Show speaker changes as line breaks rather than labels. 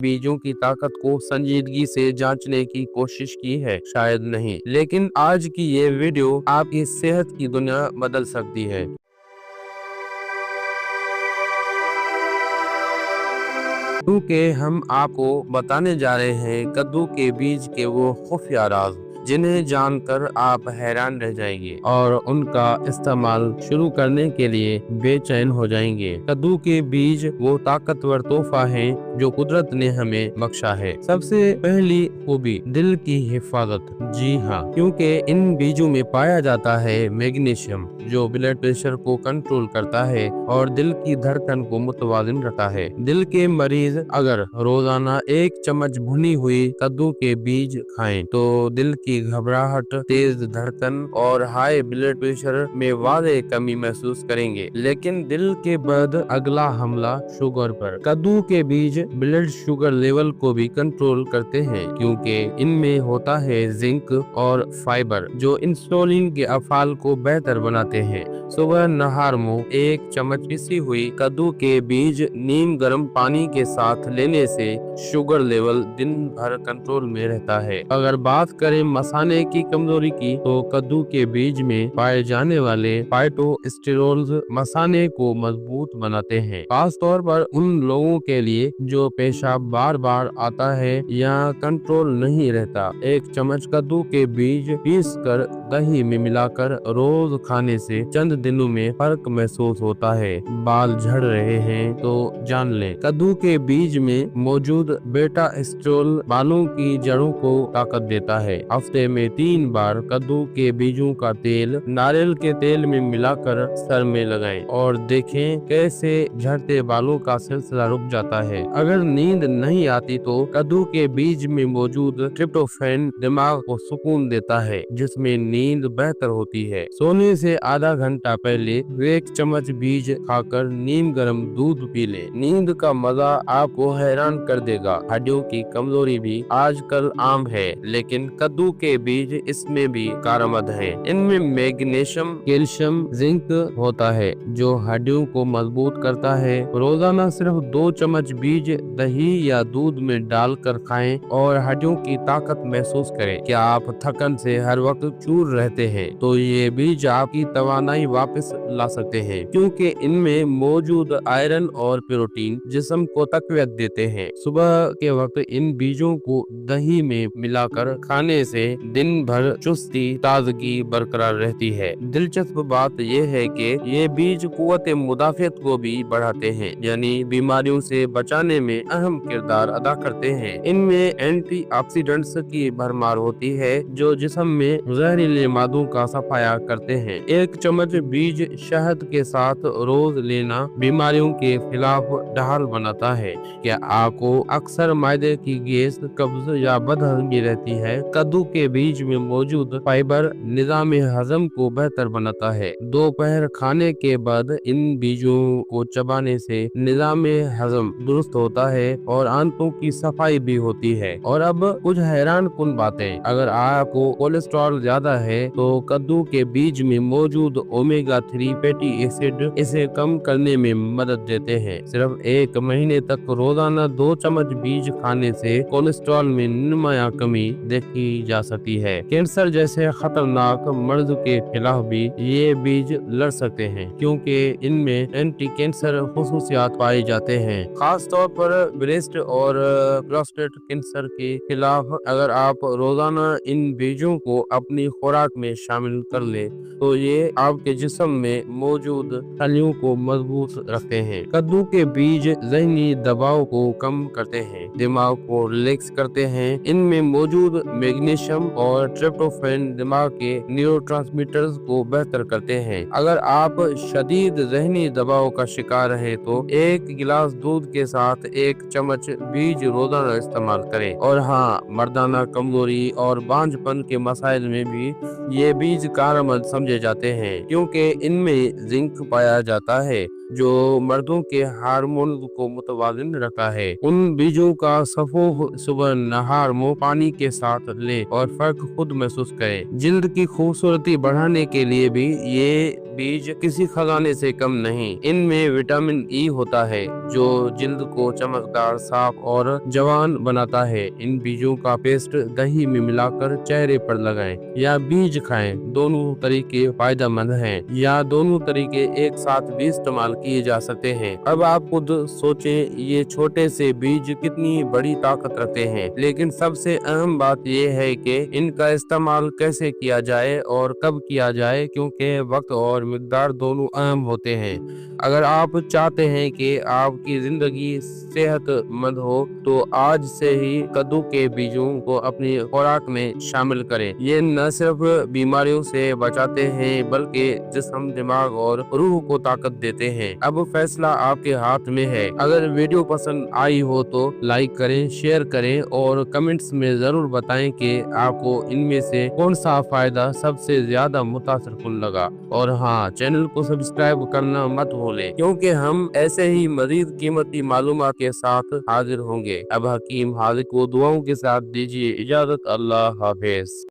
बीजों की ताकत को संजीदगी से जांचने की कोशिश की है? शायद नहीं, लेकिन आज की ये वीडियो आपकी सेहत की दुनिया बदल सकती है। क्योंकि हम आपको बताने जा रहे हैं कद्दू के बीज के वो खुफिया राज जिन्हें जानकर आप हैरान रह जाएंगे और उनका इस्तेमाल शुरू करने के लिए बेचैन हो जाएंगे। कद्दू के बीज वो ताकतवर तोहफा है जो कुदरत ने हमें बख्शा है। सबसे पहली खूबी, दिल की हिफाजत। जी हाँ, क्योंकि इन बीजों में पाया जाता है मैग्नीशियम जो ब्लड प्रेशर को कंट्रोल करता है और दिल की धड़कन को मुतवाजिन रखता है। दिल के मरीज अगर रोजाना 1 चम्मच भुनी हुई कद्दू के बीज खाएं तो दिल की घबराहट, तेज धड़कन और हाई ब्लड प्रेशर में वाज़ेह कमी महसूस करेंगे। लेकिन दिल के बाद अगला हमला शुगर पर। कद्दू के बीज ब्लड शुगर लेवल को भी कंट्रोल करते हैं क्योंकि इनमें होता है जिंक और फाइबर जो इंसुलिन के अफाल को बेहतर बनाते हैं। सुबह नहार मुंह 1 चम्मच पिसी हुई कद्दू के बीज नीम गर्म पानी के साथ लेने से शुगर लेवल दिन भर कंट्रोल में रहता है। अगर बात करें मसाने की कमजोरी की तो कद्दू के बीज में पाए जाने वाले फाइटोस्टेरोल्स मसाने को मजबूत बनाते हैं, खास तौर पर उन लोगों के लिए जो पेशाब बार बार आता है या कंट्रोल नहीं रहता। 1 चम्मच कद्दू के बीज पीस कर दही में मिलाकर रोज खाने से चंद दिनों में फर्क महसूस होता है। बाल झड़ रहे हैं तो जान लें, कद्दू के बीज में मौजूद बेटा एस्ट्रोल बालों की जड़ों को ताकत देता है। हफ्ते में 3 बार कद्दू के बीजों का तेल नारियल के तेल में मिलाकर सर में लगाएं और देखें कैसे झड़ते बालों का सिलसिला रुक जाता है। अगर नींद नहीं आती तो कद्दू के बीज में मौजूद ट्रिप्टोफैन दिमाग को सुकून देता है जिसमें नींद बेहतर होती है। सोने से आधा घंटा पहले 1 चम्मच बीज खाकर नीम गर्म दूध पी लें। नींद का मजा आपको हैरान कर देगा। हड्डियों की कमजोरी भी आजकल आम है, लेकिन कद्दू के बीज इसमें भी कारआमद है। इनमें मैग्नीशियम, कैल्शियम, जिंक होता है जो हड्डियों को मजबूत करता है। रोजाना सिर्फ 2 चम्मच बीज दही या दूध में डालकर खाएं और हड्डियों की ताकत महसूस करें। क्या आप थकन से हर वक्त चूर रहते हैं तो ये बीज आपकी तवानाई वापस ला सकते हैं, क्योंकि इनमें मौजूद आयरन और प्रोटीन जिस्म को तकवीत देते हैं। सुबह के वक्त इन बीजों को दही में मिलाकर खाने से दिन भर चुस्ती ताजगी बरकरार रहती है। दिलचस्प बात यह है कि ये बीज कुव्वत मुदाफियत को भी बढ़ाते हैं, यानी बीमारियों से बचाने में अहम किरदार अदा करते हैं। इनमें एंटीऑक्सीडेंट्स की भरमार होती है जो जिस्म में जहरीले मादों का सफाया करते हैं। 1 चम्मच बीज शहद के साथ रोज लेना बीमारियों के खिलाफ ढाल बनाता है। क्या आपको अक्सर मायदे की गैस, कब्ज या बदहजमी रहती है? कद्दू के बीज में मौजूद फाइबर निजाम हजम को बेहतर बनाता है। दोपहर खाने के बाद इन बीजों को चबाने से निजाम हजम दुरुस्त होता है और आंतों की सफाई भी होती है। और अब कुछ हैरान कुन बातें, अगर आपको कोलेस्ट्रॉल ज्यादा है तो कद्दू के बीज में मौजूद ओमेगा 3 फैटी एसिड इसे कम करने में मदद देते हैं। सिर्फ 1 महीने तक रोजाना 2 चम्मच बीज खाने से कोलेस्ट्रॉल में नुमाया कमी देखी जा सकती है। कैंसर जैसे खतरनाक मर्ज के खिलाफ भी ये बीज लड़ सकते हैं क्योंकि इनमें एंटी कैंसर खुसूसियात पाए जाते हैं, खास तौर पर ब्रेस्ट और प्रोस्टेट कैंसर के खिलाफ। अगर आप रोजाना इन बीजों को अपनी खुराक में शामिल कर ले तो ये आपके जिस्म में मौजूद खलियों को मजबूत रखते हैं। कद्दू के बीज ज़हनी दबाव को कम करते हैं, दिमाग को रिलैक्स करते हैं। इनमें मौजूद मैग्नीशियम और ट्रिप्टोफैन दिमाग के न्यूरोट्रांसमीटर्स को बेहतर करते हैं। अगर आप शदीद ज़हनी दबाव का शिकार है तो 1 गिलास दूध के साथ 1 चम्मच बीज रोजाना इस्तेमाल करें। और हाँ, मर्दाना कमजोरी और बांझपन के मसाइल में भी ये बीज कारआमद समझे जाते हैं क्योंकि इनमें जिंक पाया जाता है जो मर्दों के हार्मोन को मुतवाजिन रखता है। उन बीजों का सफो सुबह नहार मुंह पानी के साथ ले और फर्क खुद महसूस करें। जिल्द की खूबसूरती बढ़ाने के लिए भी ये बीज किसी खजाने से कम नहीं। इनमें विटामिन ई होता है जो जिल्द को चमकदार, साफ और जवान बनाता है। इन बीजों का पेस्ट दही में मिलाकर चेहरे पर लगाएं या बीज खाएं। दोनों तरीके फायदेमंद हैं या दोनों तरीके एक साथ भी इस्तेमाल किए जा सकते हैं। अब आप खुद सोचें, ये छोटे से बीज कितनी बड़ी ताकत रखते हैं। लेकिन सबसे अहम बात यह है कि इनका इस्तेमाल कैसे किया जाए और कब किया जाए, क्योंकि वक्त और मिकदार दोनों अहम होते हैं। अगर आप चाहते हैं कि आपकी जिंदगी सेहतमंद हो तो आज से ही कद्दू के बीजों को अपनी खुराक में शामिल करें। ये न सिर्फ बीमारियों से बचाते हैं बल्कि जिस्म, दिमाग और रूह को ताकत देते हैं। अब फैसला आपके हाथ में है। अगर वीडियो पसंद आई हो तो लाइक करें, शेयर करें और कमेंट्स में जरूर बताएं कि आपको इनमें से कौन सा फायदा सबसे ज्यादा मुतासिरकुन लगा। और हाँ, चैनल को सब्सक्राइब करना मत भूलें, क्योंकि हम ऐसे ही मजीद कीमती मालूमात के साथ हाजिर होंगे। अब हकीम हाजिर को दुआओं के साथ दीजिए इजाजत। अल्लाह हाफिज।